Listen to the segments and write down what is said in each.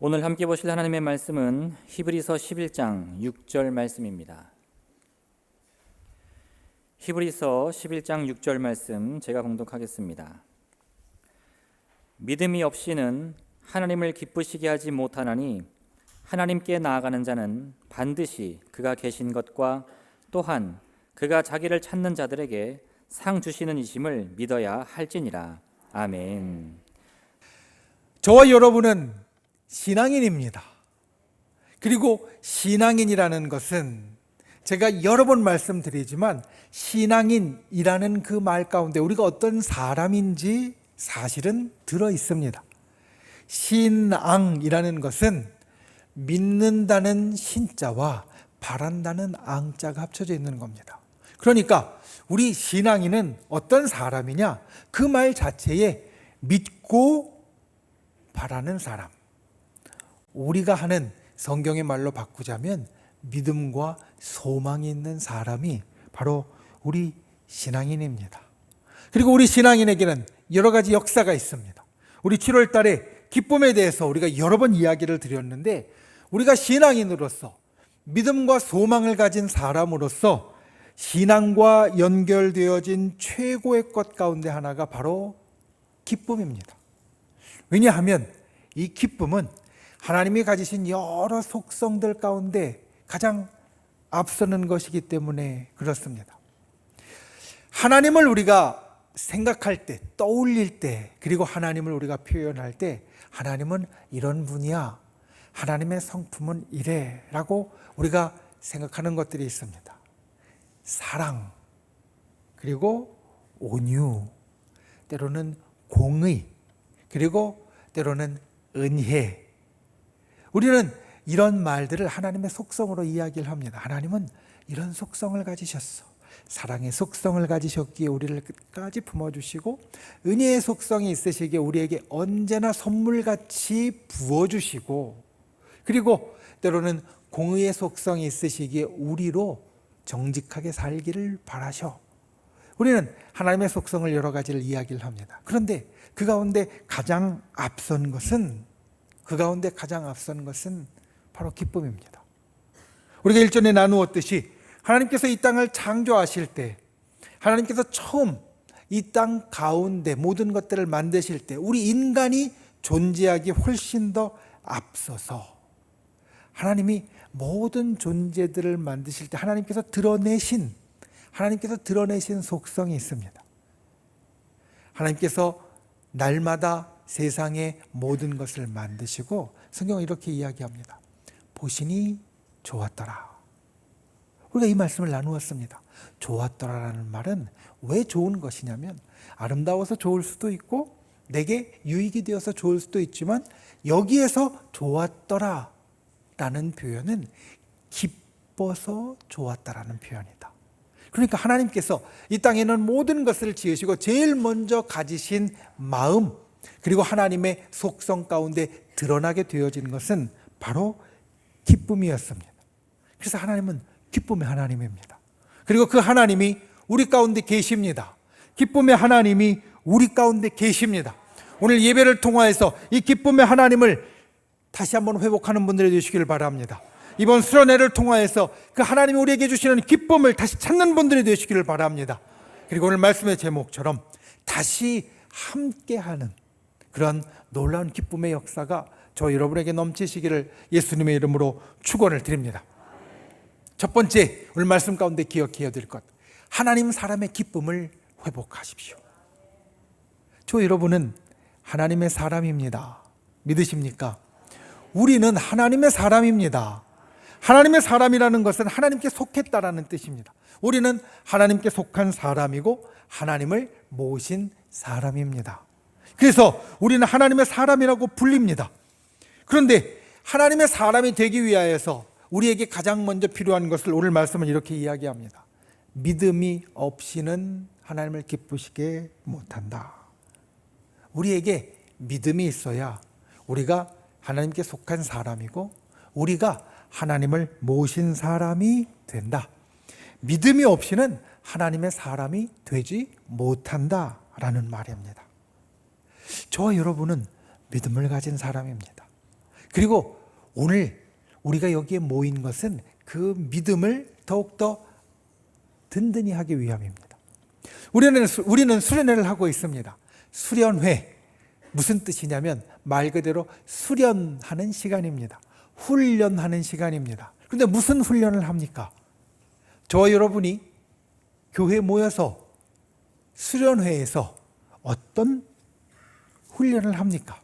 오늘 함께 보실 하나님의 말씀은 히브리서 11장 6절 말씀입니다. 히브리서 11장 6절 말씀 제가 봉독하겠습니다. 믿음이 없이는 하나님을 기쁘시게 하지 못하나니 하나님께 나아가는 자는 반드시 그가 계신 것과 또한 그가 자기를 찾는 자들에게 상 주시는 이심을 믿어야 할지니라. 아멘. 저와 여러분은 신앙인입니다. 그리고 신앙인이라는 것은 제가 여러 번 말씀드리지만 신앙인이라는 그 말 가운데 우리가 어떤 사람인지 사실은 들어 있습니다. 신앙이라는 것은 믿는다는 신자와 바란다는 앙자가 합쳐져 있는 겁니다. 그러니까 우리 신앙인은 어떤 사람이냐? 그 말 자체에 믿고 바라는 사람. 우리가 하는 성경의 말로 바꾸자면 믿음과 소망이 있는 사람이 바로 우리 신앙인입니다. 그리고 우리 신앙인에게는 여러 가지 역사가 있습니다. 우리 7월 달에 기쁨에 대해서 우리가 여러 번 이야기를 드렸는데, 우리가 신앙인으로서 믿음과 소망을 가진 사람으로서 신앙과 연결되어진 최고의 것 가운데 하나가 바로 기쁨입니다. 왜냐하면 이 기쁨은 하나님이 가지신 여러 속성들 가운데 가장 앞서는 것이기 때문에 그렇습니다. 하나님을 우리가 생각할 때, 떠올릴 때, 그리고 하나님을 우리가 표현할 때 하나님은 이런 분이야, 하나님의 성품은 이래 라고 우리가 생각하는 것들이 있습니다. 사랑, 그리고 온유, 때로는 공의, 그리고 때로는 은혜. 우리는 이런 말들을 하나님의 속성으로 이야기를 합니다. 하나님은 이런 속성을 가지셨어. 사랑의 속성을 가지셨기에 우리를 끝까지 품어주시고, 은혜의 속성이 있으시기에 우리에게 언제나 선물같이 부어주시고, 그리고 때로는 공의의 속성이 있으시기에 우리로 정직하게 살기를 바라셔. 우리는 하나님의 속성을 여러 가지를 이야기를 합니다. 그런데 그 가운데 가장 앞선 것은 바로 기쁨입니다. 우리가 일전에 나누었듯이 하나님께서 이 땅을 창조하실 때, 하나님께서 처음 이 땅 가운데 모든 것들을 만드실 때 우리 인간이 존재하기 훨씬 더 앞서서 하나님이 모든 존재들을 만드실 때 하나님께서 드러내신 속성이 있습니다. 하나님께서 날마다 세상의 모든 것을 만드시고 성경은 이렇게 이야기합니다. 보시니 좋았더라. 우리가 이 말씀을 나누었습니다. 좋았더라라는 말은 왜 좋은 것이냐면, 아름다워서 좋을 수도 있고 내게 유익이 되어서 좋을 수도 있지만, 여기에서 좋았더라라는 표현은 기뻐서 좋았다라는 표현이다. 그러니까 하나님께서 이 땅에는 모든 것을 지으시고 제일 먼저 가지신 마음, 그리고 하나님의 속성 가운데 드러나게 되어진 것은 바로 기쁨이었습니다. 그래서 하나님은 기쁨의 하나님입니다. 그리고 그 하나님이 우리 가운데 계십니다. 기쁨의 하나님이 우리 가운데 계십니다. 오늘 예배를 통하여서 이 기쁨의 하나님을 다시 한번 회복하는 분들이 되시기를 바랍니다. 이번 수련회를 통하여서 그 하나님이 우리에게 주시는 기쁨을 다시 찾는 분들이 되시기를 바랍니다. 그리고 오늘 말씀의 제목처럼 다시 함께하는 그런 놀라운 기쁨의 역사가 저 여러분에게 넘치시기를 예수님의 이름으로 축원을 드립니다. 첫 번째, 오늘 말씀 가운데 기억해야 될 것, 하나님 사람의 기쁨을 회복하십시오. 저 여러분은 하나님의 사람입니다. 믿으십니까? 우리는 하나님의 사람입니다. 하나님의 사람이라는 것은 하나님께 속했다라는 뜻입니다. 우리는 하나님께 속한 사람이고 하나님을 모신 사람입니다. 그래서 우리는 하나님의 사람이라고 불립니다. 그런데 하나님의 사람이 되기 위하여서 우리에게 가장 먼저 필요한 것을 오늘 말씀은 이렇게 이야기합니다. 믿음이 없이는 하나님을 기쁘시게 못한다. 우리에게 믿음이 있어야 우리가 하나님께 속한 사람이고 우리가 하나님을 모신 사람이 된다. 믿음이 없이는 하나님의 사람이 되지 못한다라는 말입니다. 저와 여러분은 믿음을 가진 사람입니다. 그리고 오늘 우리가 여기에 모인 것은 그 믿음을 더욱더 든든히 하기 위함입니다. 우리는 수련회를 하고 있습니다. 수련회, 무슨 뜻이냐면 말 그대로 수련하는 시간입니다. 훈련하는 시간입니다. 그런데 무슨 훈련을 합니까? 저와 여러분이 교회에 모여서 수련회에서 어떤 훈련을 합니까?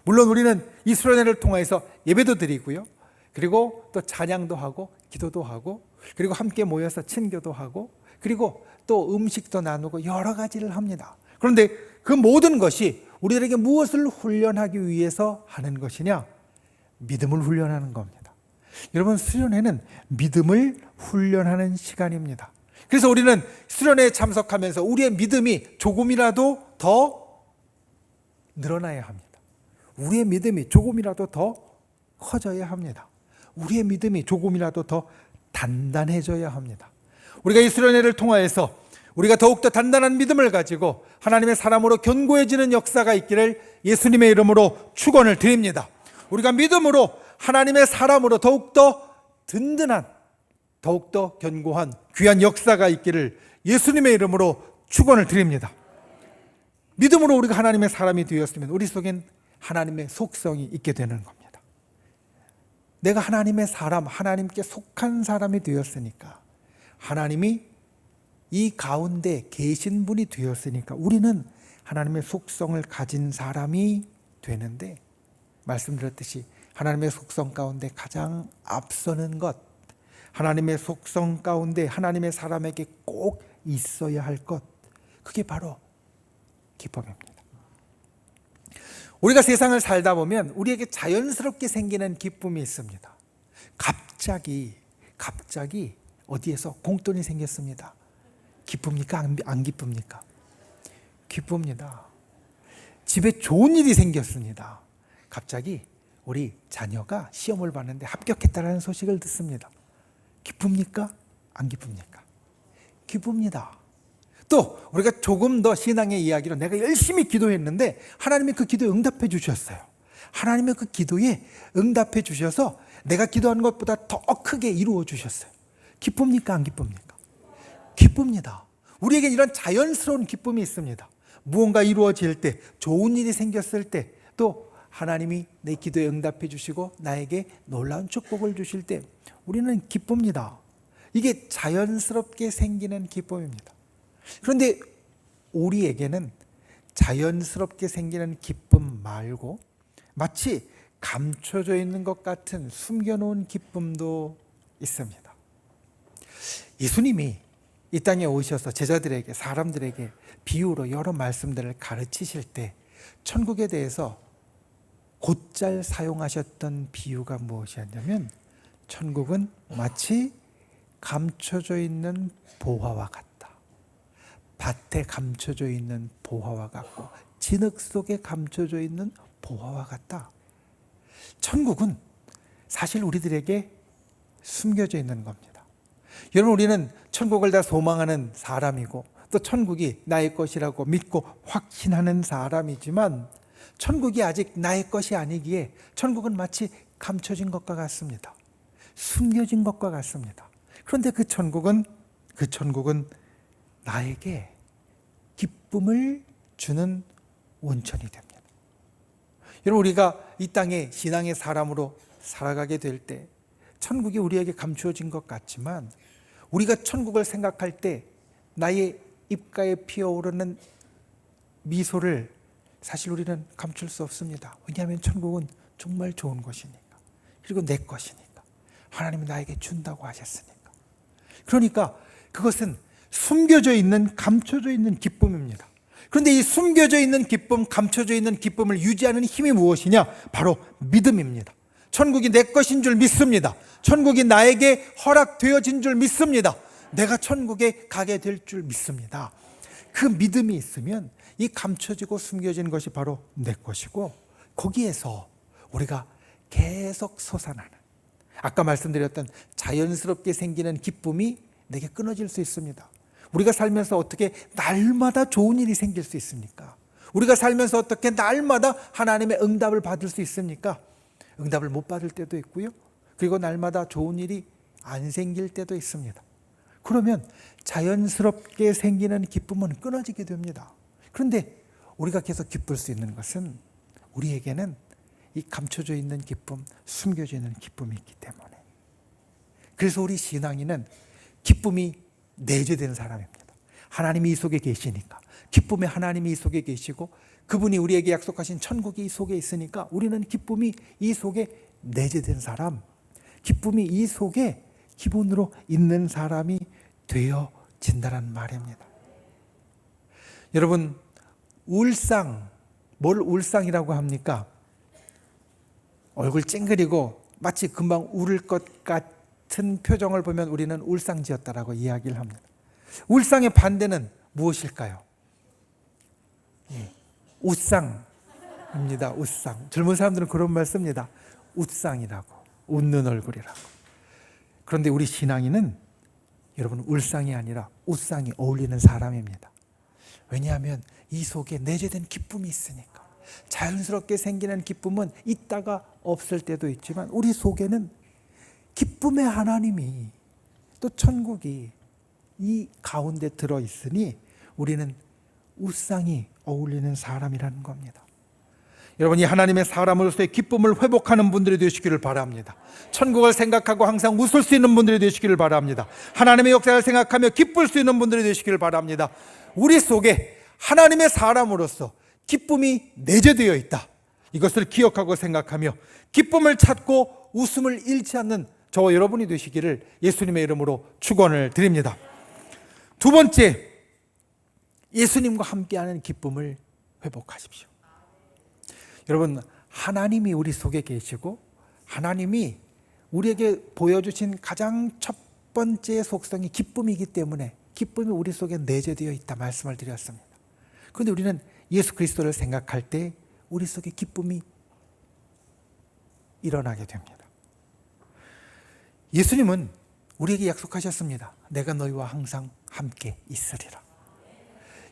물론 우리는 이 수련회를 통해서 예배도 드리고요. 그리고 또 찬양도 하고 기도도 하고 그리고 함께 모여서 친교도 하고 그리고 또 음식도 나누고 여러 가지를 합니다. 그런데 그 모든 것이 우리들에게 무엇을 훈련하기 위해서 하는 것이냐? 믿음을 훈련하는 겁니다. 여러분, 수련회는 믿음을 훈련하는 시간입니다. 그래서 우리는 수련회에 참석하면서 우리의 믿음이 조금이라도 더 늘어나야 합니다. 우리의 믿음이 조금이라도 더 커져야 합니다. 우리의 믿음이 조금이라도 더 단단해져야 합니다. 우리가 이 수련회를 통하여서 우리가 더욱더 단단한 믿음을 가지고 하나님의 사람으로 견고해지는 역사가 있기를 예수님의 이름으로 축원을 드립니다. 우리가 믿음으로 하나님의 사람으로 더욱더 든든한, 더욱더 견고한 귀한 역사가 있기를 예수님의 이름으로 축원을 드립니다. 믿음으로 우리가 하나님의 사람이 되었으면 우리 속엔 하나님의 속성이 있게 되는 겁니다. 내가 하나님의 사람, 하나님께 속한 사람이 되었으니까, 하나님이 이 가운데 계신 분이 되었으니까 우리는 하나님의 속성을 가진 사람이 되는데, 말씀드렸듯이 하나님의 속성 가운데 가장 앞서는 것, 하나님의 속성 가운데 하나님의 사람에게 꼭 있어야 할 것, 그게 바로 기쁨입니다. 우리가 세상을 살다 보면 우리에게 자연스럽게 생기는 기쁨이 있습니다. 갑자기 어디에서 공돈이 생겼습니다. 기쁩니까? 안 기쁩니까? 기쁩니다. 집에 좋은 일이 생겼습니다. 갑자기 우리 자녀가 시험을 봤는데 합격했다는 소식을 듣습니다. 기쁩니까? 안 기쁩니까? 기쁩니다. 또 우리가 조금 더 신앙의 이야기로 내가 열심히 기도했는데 하나님이 그 기도에 응답해 주셨어요. 하나님의 그 기도에 응답해 주셔서 내가 기도한 것보다 더 크게 이루어 주셨어요. 기쁩니까? 안 기쁩니까? 기쁩니다. 우리에게 이런 자연스러운 기쁨이 있습니다. 무언가 이루어질 때, 좋은 일이 생겼을 때, 또 하나님이 내 기도에 응답해 주시고 나에게 놀라운 축복을 주실 때 우리는 기쁩니다. 이게 자연스럽게 생기는 기쁨입니다. 그런데 우리에게는 자연스럽게 생기는 기쁨 말고 마치 감춰져 있는 것 같은 숨겨놓은 기쁨도 있습니다. 예수님이 이 땅에 오셔서 제자들에게, 사람들에게 비유로 여러 말씀들을 가르치실 때 천국에 대해서 곧잘 사용하셨던 비유가 무엇이었냐면, 천국은 마치 감춰져 있는 보화와 같다. 밭에 감춰져 있는 보화와 같고 진흙 속에 감춰져 있는 보화와 같다. 천국은 사실 우리들에게 숨겨져 있는 겁니다. 여러분, 우리는 천국을 다 소망하는 사람이고 또 천국이 나의 것이라고 믿고 확신하는 사람이지만 천국이 아직 나의 것이 아니기에 천국은 마치 감춰진 것과 같습니다. 숨겨진 것과 같습니다. 그런데 그 천국은 나에게 기쁨을 주는 원천이 됩니다. 여러분, 우리가 이 땅에 신앙의 사람으로 살아가게 될 때 천국이 우리에게 감추어진 것 같지만 우리가 천국을 생각할 때 나의 입가에 피어오르는 미소를 사실 우리는 감출 수 없습니다. 왜냐하면 천국은 정말 좋은 것이니까, 그리고 내 것이니까, 하나님이 나에게 준다고 하셨으니까. 그러니까 그것은 숨겨져 있는, 감춰져 있는 기쁨입니다. 그런데 이 숨겨져 있는 기쁨, 감춰져 있는 기쁨을 유지하는 힘이 무엇이냐? 바로 믿음입니다. 천국이 내 것인 줄 믿습니다. 천국이 나에게 허락되어진 줄 믿습니다. 내가 천국에 가게 될 줄 믿습니다. 그 믿음이 있으면 이 감춰지고 숨겨진 것이 바로 내 것이고, 거기에서 우리가 계속 솟아나는, 아까 말씀드렸던 자연스럽게 생기는 기쁨이 내게 끊어질 수 있습니다. 우리가 살면서 어떻게 날마다 좋은 일이 생길 수 있습니까? 우리가 살면서 어떻게 날마다 하나님의 응답을 받을 수 있습니까? 응답을 못 받을 때도 있고요. 그리고 날마다 좋은 일이 안 생길 때도 있습니다. 그러면 자연스럽게 생기는 기쁨은 끊어지게 됩니다. 그런데 우리가 계속 기쁠 수 있는 것은 우리에게는 이 감춰져 있는 기쁨, 숨겨져 있는 기쁨이 있기 때문에. 그래서 우리 신앙인은 기쁨이 내재된 사람입니다. 하나님이 이 속에 계시니까, 기쁨의 하나님이 이 속에 계시고 그분이 우리에게 약속하신 천국이 이 속에 있으니까 우리는 기쁨이 이 속에 내재된 사람, 기쁨이 이 속에 기본으로 있는 사람이 되어진다는 말입니다. 여러분, 울상, 뭘 울상이라고 합니까? 얼굴 찡그리고 마치 금방 울을 것 같은 표정을 보면 우리는 울상지었다라고 이야기를 합니다. 울상의 반대는 무엇일까요? 웃상입니다. 웃상. 젊은 사람들은 그런 말 씁니다. 웃상이라고, 웃는 얼굴이라고. 그런데 우리 신앙인은 여러분 울상이 아니라 웃상이 어울리는 사람입니다. 왜냐하면 이 속에 내재된 기쁨이 있으니까. 자연스럽게 생기는 기쁨은 있다가 없을 때도 있지만 우리 속에는 기쁨의 하나님이, 또 천국이 이 가운데 들어있으니 우리는 웃상이 어울리는 사람이라는 겁니다. 여러분, 이 하나님의 사람으로서의 기쁨을 회복하는 분들이 되시기를 바랍니다. 천국을 생각하고 항상 웃을 수 있는 분들이 되시기를 바랍니다. 하나님의 역사를 생각하며 기쁠 수 있는 분들이 되시기를 바랍니다. 우리 속에 하나님의 사람으로서 기쁨이 내재되어 있다. 이것을 기억하고 생각하며 기쁨을 찾고 웃음을 잃지 않는 저와 여러분이 되시기를 예수님의 이름으로 축원을 드립니다. 두 번째, 예수님과 함께하는 기쁨을 회복하십시오. 여러분, 하나님이 우리 속에 계시고 하나님이 우리에게 보여주신 가장 첫 번째 속성이 기쁨이기 때문에 기쁨이 우리 속에 내재되어 있다 말씀을 드렸습니다. 그런데 우리는 예수 그리스도를 생각할 때 우리 속에 기쁨이 일어나게 됩니다. 예수님은 우리에게 약속하셨습니다. 내가 너희와 항상 함께 있으리라.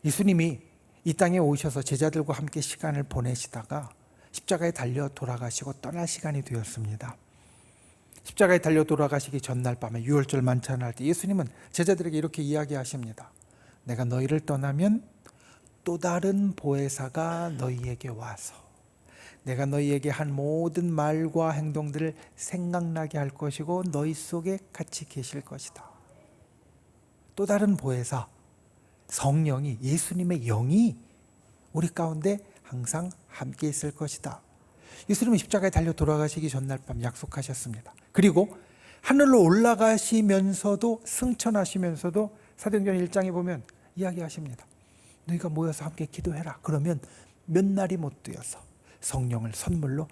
예수님이 이 땅에 오셔서 제자들과 함께 시간을 보내시다가 십자가에 달려 돌아가시고 떠날 시간이 되었습니다. 십자가에 달려 돌아가시기 전날 밤에 유월절 만찬을 할 때 예수님은 제자들에게 이렇게 이야기하십니다. 내가 너희를 떠나면 또 다른 보혜사가 너희에게 와서 내가 너희에게 한 모든 말과 행동들을 생각나게 할 것이고 너희 속에 같이 계실 것이다. 또 다른 보혜사, 성령이, 예수님의 영이 우리 가운데 항상 함께 있을 것이다. 예수님은 십자가에 달려 돌아가시기 전날 밤 약속하셨습니다. 그리고 하늘로 올라가시면서도, 승천하시면서도 사도행전 1장에 보면 이야기하십니다. 너희가 모여서 함께 기도해라. 그러면 몇 날이 못 되어서 성령을 선물로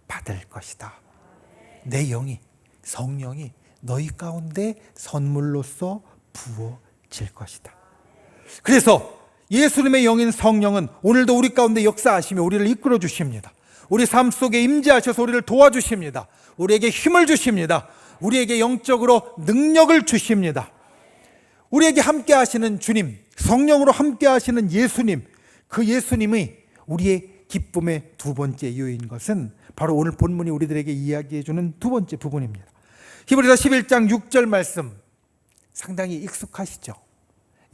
받을 것이다. 내 영이, 성령이 너희 가운데 선물로서 부어질 것이다. 그래서 예수님의 영인 성령은 오늘도 우리 가운데 역사하시며 우리를 이끌어 주십니다. 우리 삶 속에 임재하셔서 우리를 도와주십니다. 우리에게 힘을 주십니다. 우리에게 영적으로 능력을 주십니다. 우리에게 함께 하시는 주님, 성령으로 함께 하시는 예수님, 그 예수님이 우리의 기쁨의 두 번째 요인 것은 바로 오늘 본문이 우리들에게 이야기해 주는 두 번째 부분입니다. 히브리서 11장 6절 말씀 상당히 익숙하시죠?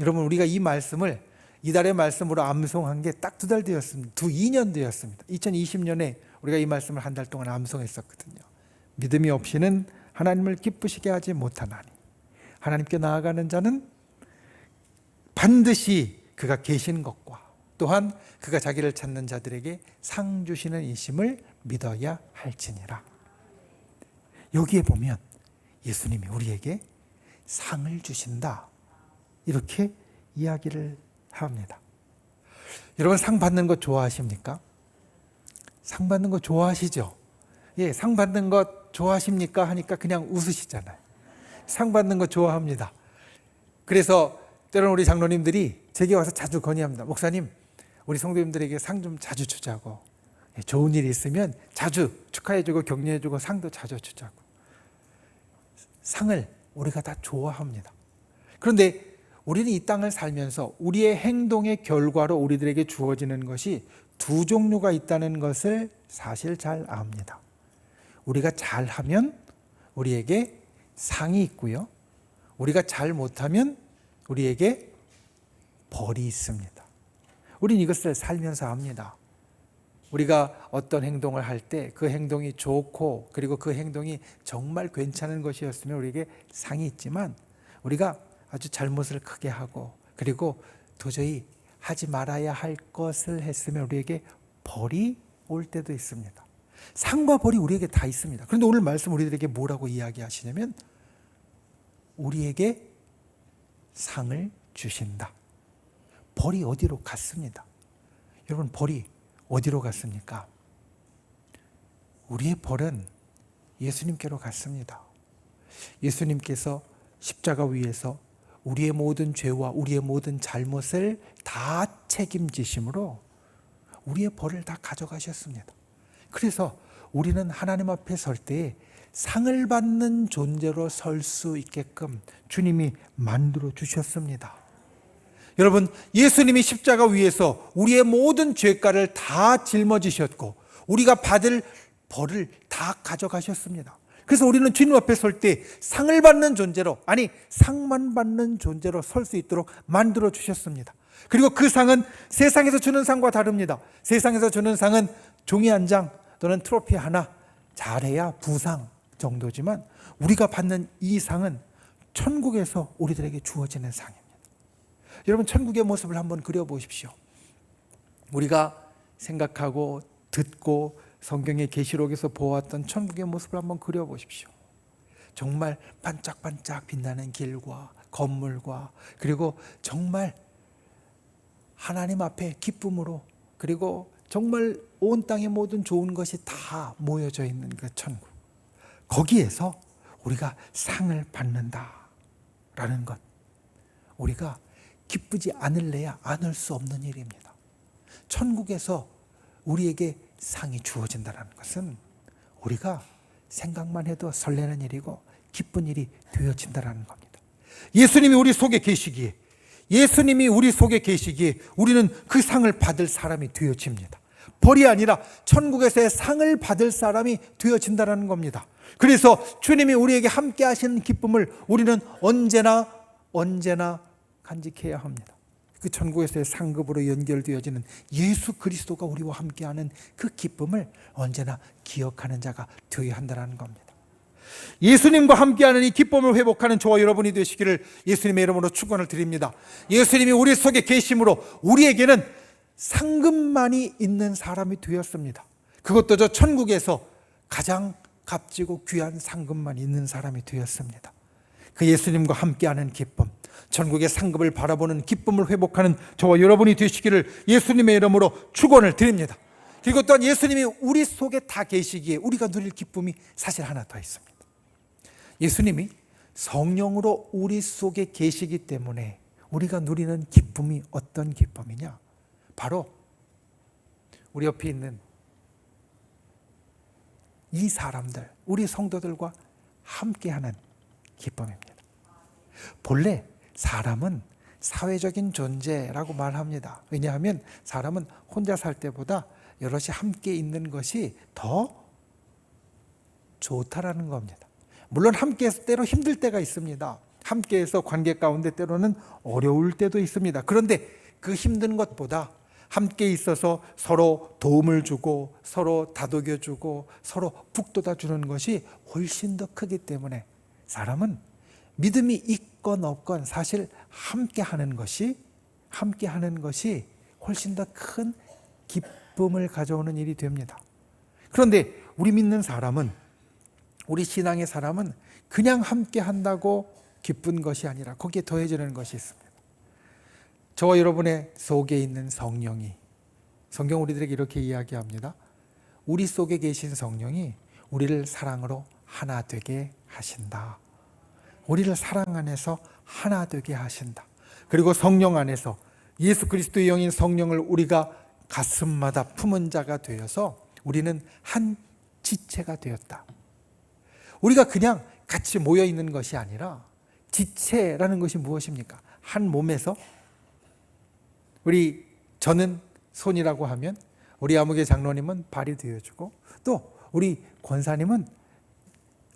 여러분, 우리가 이 말씀을 이달의 말씀으로 암송한 게 딱 2달 되었습니다. 2년 되었습니다. 2020년에 우리가 이 말씀을 한 달 동안 암송했었거든요. 믿음이 없이는 하나님을 기쁘시게 하지 못하나니 하나님께 나아가는 자는 반드시 그가 계신 것과 또한 그가 자기를 찾는 자들에게 상 주시는 이심을 믿어야 할지니라. 여기에 보면 예수님이 우리에게 상을 주신다, 이렇게 이야기를 합니다. 여러분, 상 받는 거 좋아하십니까? 상 받는 거 좋아하시죠? 예, 상 받는 거 좋아하십니까? 하니까 그냥 웃으시잖아요. 상 받는 거 좋아합니다. 그래서 때로는 우리 장로님들이 제게 와서 자주 건의합니다. 목사님, 우리 성도님들에게 상 좀 자주 주자고. 예, 좋은 일이 있으면 자주 축하해주고 격려해주고 상도 자주 주자고. 상을 우리가 다 좋아합니다. 그런데 우리는 이 땅을 살면서 우리의 행동의 결과로 우리들에게 주어지는 것이 두 종류가 있다는 것을 사실 잘 압니다. 우리가 잘하면 우리에게 상이 있고요. 우리가 잘 못하면 우리에게 벌이 있습니다. 우리는 이것을 살면서 압니다. 우리가 어떤 행동을 할 때 그 행동이 좋고 그리고 그 행동이 정말 괜찮은 것이었으면 우리에게 상이 있지만 우리가 아주 잘못을 크게 하고 그리고 도저히 하지 말아야 할 것을 했으면 우리에게 벌이 올 때도 있습니다. 상과 벌이 우리에게 다 있습니다. 그런데 오늘 말씀 우리들에게 뭐라고 이야기하시냐면 우리에게 상을 주신다. 벌이 어디로 갔습니다. 여러분, 벌이 어디로 갔습니까? 우리의 벌은 예수님께로 갔습니다. 예수님께서 십자가 위에서 우리의 모든 죄와 우리의 모든 잘못을 다 책임지심으로 우리의 벌을 다 가져가셨습니다. 그래서 우리는 하나님 앞에 설 때에 상을 받는 존재로 설 수 있게끔 주님이 만들어 주셨습니다. 여러분, 예수님이 십자가 위에서 우리의 모든 죄가를 다 짊어지셨고 우리가 받을 벌을 다 가져가셨습니다. 그래서 우리는 주님 앞에 설 때 상을 받는 존재로, 아니 상만 받는 존재로 설 수 있도록 만들어 주셨습니다. 그리고 그 상은 세상에서 주는 상과 다릅니다. 세상에서 주는 상은 종이 한 장 또는 트로피 하나, 잘해야 부상 정도지만 우리가 받는 이 상은 천국에서 우리들에게 주어지는 상입니다. 여러분, 천국의 모습을 한번 그려보십시오. 우리가 생각하고 듣고 성경의 계시록에서 보았던 천국의 모습을 한번 그려보십시오. 정말 반짝반짝 빛나는 길과 건물과 그리고 정말 하나님 앞에 기쁨으로 그리고 정말 온 땅의 모든 좋은 것이 다 모여져 있는 그 천국. 거기에서 우리가 상을 받는다라는 것, 우리가 기쁘지 않을래야 않을 수 없는 일입니다. 천국에서 우리에게 상이 주어진다는 것은 우리가 생각만 해도 설레는 일이고 기쁜 일이 되어진다는 겁니다. 예수님이 우리 속에 계시기에, 예수님이 우리 속에 계시기에 우리는 그 상을 받을 사람이 되어집니다. 벌이 아니라 천국에서의 상을 받을 사람이 되어진다는 겁니다. 그래서 주님이 우리에게 함께 하시는 기쁨을 우리는 언제나 간직해야 합니다. 그 천국에서의 상급으로 연결되어지는 예수 그리스도가 우리와 함께하는 그 기쁨을 언제나 기억하는 자가 되어야 한다는 겁니다. 예수님과 함께하는 이 기쁨을 회복하는 저와 여러분이 되시기를 예수님의 이름으로 축원을 드립니다. 예수님이 우리 속에 계심으로 우리에게는 상급만이 있는 사람이 되었습니다. 그것도 저 천국에서 가장 값지고 귀한 상급만 있는 사람이 되었습니다. 그 예수님과 함께하는 기쁨, 천국의 상급을 바라보는 기쁨을 회복하는 저와 여러분이 되시기를 예수님의 이름으로 축원을 드립니다. 그리고 또한 예수님이 우리 속에 다 계시기에 우리가 누릴 기쁨이 사실 하나 더 있습니다. 예수님이 성령으로 우리 속에 계시기 때문에 우리가 누리는 기쁨이 어떤 기쁨이냐? 바로 우리 옆에 있는 이 사람들, 우리 성도들과 함께하는 기쁨입니다. 본래 사람은 사회적인 존재라고 말합니다. 왜냐하면 사람은 혼자 살 때보다 여럿이 함께 있는 것이 더 좋다라는 겁니다. 물론 함께해서 때로 힘들 때가 있습니다. 함께해서 관계 가운데 때로는 어려울 때도 있습니다. 그런데 그 힘든 것보다 함께 있어서 서로 도움을 주고 서로 다독여주고 서로 북돋아주는 것이 훨씬 더 크기 때문에 사람은 믿음이 있건 없건 사실 함께하는 것이 훨씬 더 큰 기쁨을 가져오는 일이 됩니다. 그런데 우리 믿는 사람은, 우리 신앙의 사람은 그냥 함께한다고 기쁜 것이 아니라 거기에 더해지는 것이 있습니다. 저와 여러분의 속에 있는 성령이, 성경 우리들에게 이렇게 이야기합니다. 우리 속에 계신 성령이 우리를 사랑으로 하나 되게 하신다. 우리를 사랑 안에서 하나 되게 하신다. 그리고 성령 안에서 예수 그리스도의 영인 성령을 우리가 가슴마다 품은 자가 되어서 우리는 한 지체가 되었다. 우리가 그냥 같이 모여 있는 것이 아니라 지체라는 것이 무엇입니까? 한 몸에서 저는 손이라고 하면 우리 아무개 장로님은 발이 되어주고 또 우리 권사님은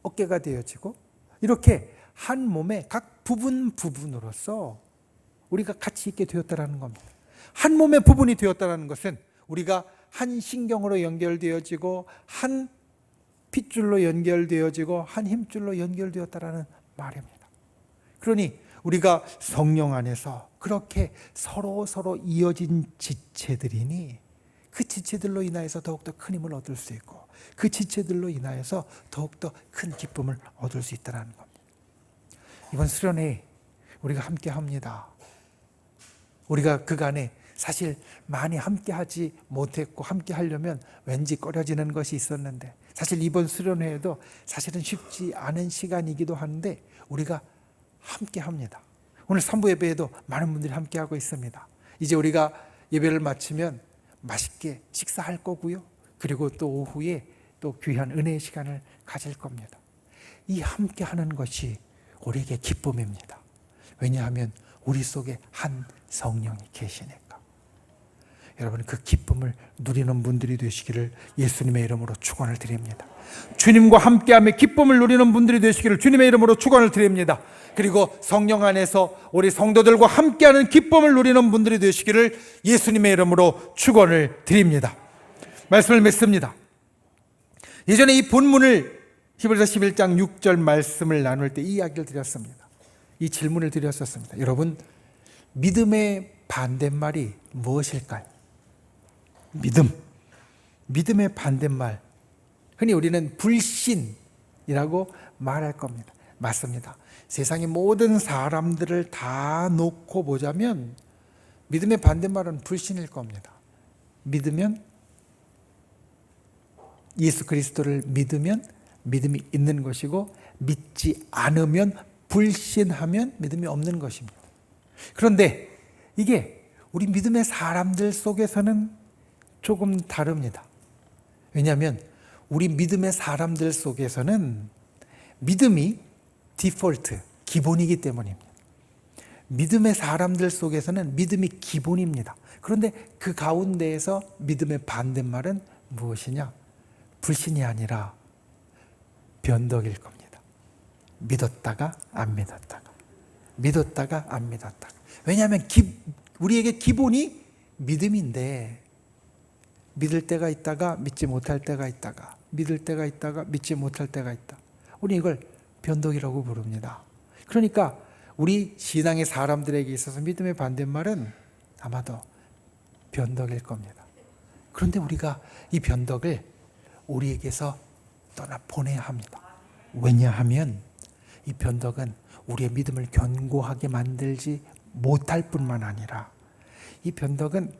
어깨가 되어지고 이렇게 한 몸의 각 부분으로서 우리가 같이 있게 되었다라는 겁니다. 한 몸의 부분이 되었다는 것은 우리가 한 신경으로 연결되어지고 한 핏줄로 연결되어지고 한 힘줄로 연결되었다라는 말입니다. 그러니 우리가 성령 안에서 그렇게 서로 이어진 지체들이니 그 지체들로 인하여서 더욱더 큰 힘을 얻을 수 있고 그 지체들로 인하여서 더욱더 큰 기쁨을 얻을 수 있다는 겁니다. 이번 수련회 우리가 함께 합니다. 우리가 그간에 사실 많이 함께 하지 못했고 함께 하려면 왠지 꺼려지는 것이 있었는데 사실 이번 수련회에도 사실은 쉽지 않은 시간이기도 한데 우리가 함께 합니다. 오늘 3부 예배에도 많은 분들이 함께 하고 있습니다. 이제 우리가 예배를 마치면 맛있게 식사할 거고요. 그리고 또 오후에 또 귀한 은혜의 시간을 가질 겁니다. 이 함께 하는 것이 우리에게 기쁨입니다. 왜냐하면 우리 속에 한 성령이 계시니까. 여러분 그 기쁨을 누리는 분들이 되시기를 예수님의 이름으로 축원을 드립니다. 주님과 함께하며 기쁨을 누리는 분들이 되시기를 주님의 이름으로 축원을 드립니다. 그리고 성령 안에서 우리 성도들과 함께하는 기쁨을 누리는 분들이 되시기를 예수님의 이름으로 축원을 드립니다. 말씀을 맺습니다. 예전에 이 본문을 히브리서 11장 6절 말씀을 나눌 때 이 이야기를 드렸습니다. 이 질문을 드렸었습니다. 여러분 믿음의 반대말이 무엇일까요? 믿음의 반대말, 흔히 우리는 불신이라고 말할 겁니다. 맞습니다. 세상의 모든 사람들을 다 놓고 보자면 믿음의 반대말은 불신일 겁니다. 믿으면 예수 그리스도를 믿으면 믿음이 있는 것이고 믿지 않으면 불신하면 믿음이 없는 것입니다. 그런데 이게 우리 믿음의 사람들 속에서는 조금 다릅니다. 왜냐하면 우리 믿음의 사람들 속에서는 믿음이 디폴트, 기본이기 때문입니다. 믿음의 사람들 속에서는 믿음이 기본입니다. 그런데 그 가운데에서 믿음의 반대말은 무엇이냐? 불신이 아니라 변덕일 겁니다. 믿었다가 안 믿었다가, 믿었다가 안 믿었다가. 왜냐하면 우리에게 기본이 믿음인데 믿을 때가 있다가 믿지 못할 때가 있다가 믿을 때가 있다가 믿지 못할 때가 있다. 우리 이걸 변덕이라고 부릅니다. 그러니까 우리 신앙의 사람들에게 있어서 믿음의 반대말은 아마도 변덕일 겁니다. 그런데 우리가 이 변덕을 우리에게서 떠나보내야 합니다. 왜냐하면 이 변덕은 우리의 믿음을 견고하게 만들지 못할 뿐만 아니라 이 변덕은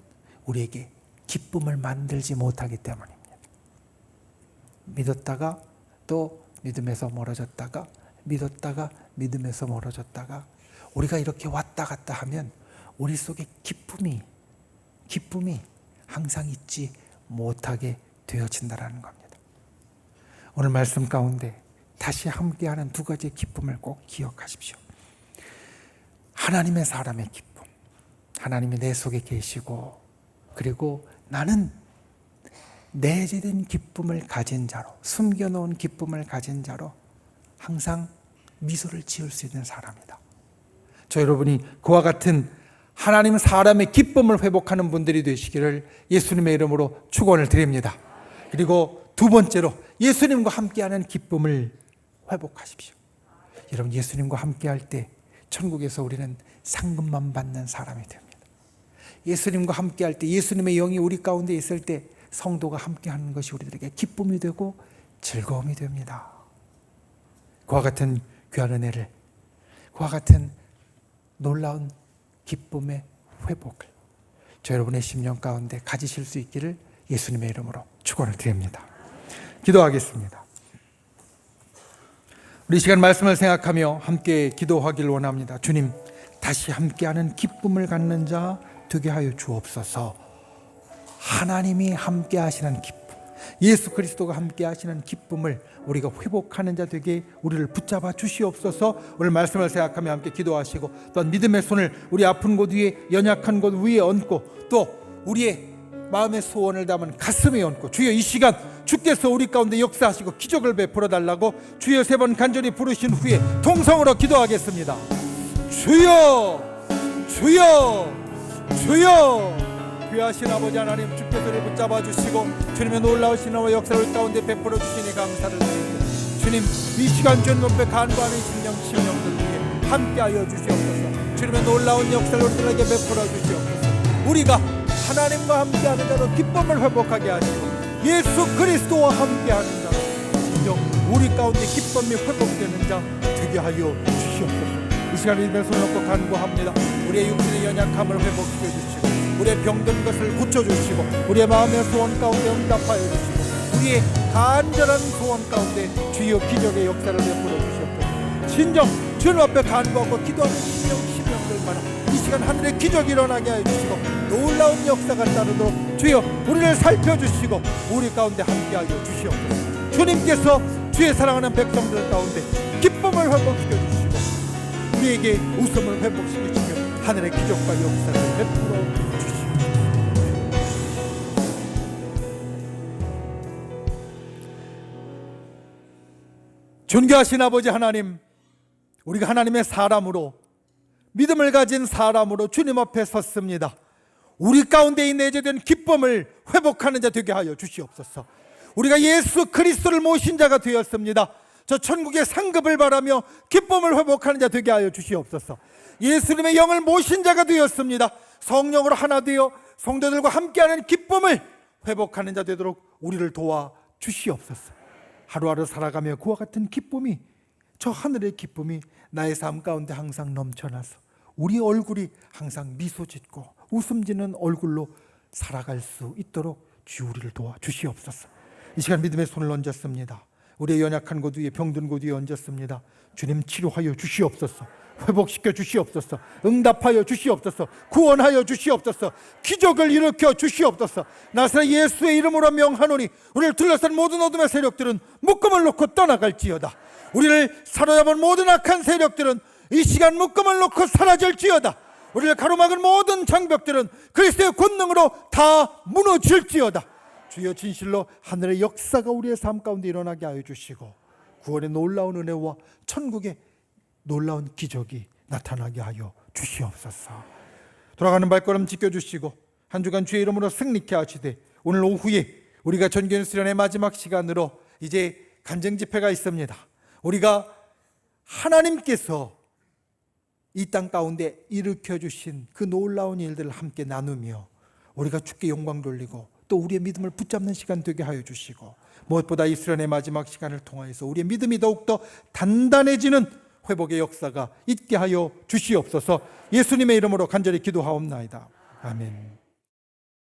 우리에게 기쁨을 만들지 못하기 때문입니다. 믿었다가 또 믿음에서 멀어졌다가 믿었다가 믿음에서 멀어졌다가 우리가 이렇게 왔다 갔다 하면 우리 속에 기쁨이 항상 있지 못하게 되어진다는 겁니다. 오늘 말씀 가운데 다시 함께하는 두 가지의 기쁨을 꼭 기억하십시오. 하나님의 사람의 기쁨, 하나님이 내 속에 계시고 그리고 나는 내재된 기쁨을 가진 자로, 숨겨놓은 기쁨을 가진 자로 항상 미소를 지을 수 있는 사람이다. 저 여러분이 그와 같은 하나님 사람의 기쁨을 회복하는 분들이 되시기를 예수님의 이름으로 축원을 드립니다. 그리고 두 번째로 예수님과 함께하는 기쁨을 회복하십시오. 여러분 예수님과 함께할 때 천국에서 우리는 상급만 받는 사람이 됩니다. 예수님과 함께할 때 예수님의 영이 우리 가운데 있을 때 성도가 함께하는 것이 우리들에게 기쁨이 되고 즐거움이 됩니다. 그와 같은 귀한 은혜를, 그와 같은 놀라운 기쁨의 회복을 저 여러분의 심령 가운데 가지실 수 있기를 예수님의 이름으로 축원을 드립니다. 기도하겠습니다. 우리 시간 말씀을 생각하며 함께 기도하기를 원합니다. 주님, 다시 함께하는 기쁨을 갖는 자 되게 하여 주옵소서. 하나님이 함께 하시는 기쁨, 예수 그리스도가 함께 하시는 기쁨을 우리가 회복하는 자 되게 우리를 붙잡아 주시옵소서. 오늘 말씀을 생각하며 함께 기도하시고 또한 믿음의 손을 우리 아픈 곳 위에, 연약한 곳 위에 얹고 또 우리의 마음의 소원을 담은 가슴에 얹고 주여 이 시간 주께서 우리 가운데 역사하시고 기적을 베풀어 달라고 주여 3번 간절히 부르신 후에 통성으로 기도하겠습니다. 주여 주여 주여. 귀하신 아버지 하나님, 주께서 우리를 붙잡아 주시고 주님의 놀라우신 나와 역사를 우리 가운데 베풀어 주시니 감사를 드립니다. 주님, 이 시간 주님 앞에 간구하는 심령들 위해 함께하여 주시옵소서. 주님의 놀라운 역사를 우리들에게 베풀어 주시옵소서. 우리가 하나님과 함께하는 자로 기쁨을 회복하게 하시고 예수 그리스도와 함께하는 자로 진정 우리 가운데 기쁨이 회복되는 자 되게 하여 주시옵소서. 이 시간 믿음의 손을 놓고 간구합니다. 우리의 육신의 연약함을 회복시켜 주시고 우리의 병든 것을 고쳐주시고 우리의 마음의 소원 가운데 응답하여 주시고 우리의 간절한 소원 가운데 주여 기적의 역사를 베풀어 주시옵소서. 진정 주님 앞에 간구하고 기도하는 심령들마다 이 시간 하늘의 기적이 일어나게 하여 주시고 놀라운 역사가 따르도록 주여 우리를 살펴주시고 우리 가운데 함께하여 주시옵소서. 주님께서 주의 사랑하는 백성들 가운데 기쁨을 회복시켜 주시고 우리에게 웃음을 회복시키시며 하늘의 기적과 역사를 베풀어 주시옵소서. 존귀하신 아버지 하나님, 우리가 하나님의 사람으로 믿음을 가진 사람으로 주님 앞에 섰습니다. 우리 가운데 내재된 기쁨을 회복하는 자 되게 하여 주시옵소서. 우리가 예수 그리스도를 모신 자가 되었습니다. 저 천국의 상급을 바라며 기쁨을 회복하는 자 되게 하여 주시옵소서. 예수님의 영을 모신 자가 되었습니다. 성령으로 하나 되어 성도들과 함께하는 기쁨을 회복하는 자 되도록 우리를 도와 주시옵소서. 하루하루 살아가며 그와 같은 기쁨이, 저 하늘의 기쁨이 나의 삶 가운데 항상 넘쳐나서 우리 얼굴이 항상 미소 짓고 웃음 짓는 얼굴로 살아갈 수 있도록 주 우리를 도와 주시옵소서. 이 시간 믿음의 손을 얹었습니다. 우리의 연약한 곳 위에, 병든 곳 위에 얹었습니다. 주님 치료하여 주시옵소서. 회복시켜 주시옵소서. 응답하여 주시옵소서. 구원하여 주시옵소서. 기적을 일으켜 주시옵소서. 나사렛 예수의 이름으로 명하노니 우리를 둘러싼 모든 어둠의 세력들은 묶음을 놓고 떠나갈지어다. 우리를 사로잡은 모든 악한 세력들은 이 시간 묶음을 놓고 사라질지어다. 우리를 가로막은 모든 장벽들은 그리스도의 권능으로 다 무너질지어다. 주여, 진실로 하늘의 역사가 우리의 삶 가운데 일어나게 하여 주시고 구원의 놀라운 은혜와 천국의 놀라운 기적이 나타나게 하여 주시옵소서. 돌아가는 발걸음 지켜주시고 한 주간 주의 이름으로 승리케 하시되 오늘 오후에 우리가 전교연 수련의 마지막 시간으로 이제 간증 집회가 있습니다. 우리가 하나님께서 이 땅 가운데 일으켜 주신 그 놀라운 일들을 함께 나누며 우리가 주께 영광 돌리고 또 우리의 믿음을 붙잡는 시간 되게 하여 주시고 무엇보다 이 수련의 마지막 시간을 통하여서 우리의 믿음이 더욱더 단단해지는 회복의 역사가 있게 하여 주시옵소서. 예수님의 이름으로 간절히 기도하옵나이다. 아멘.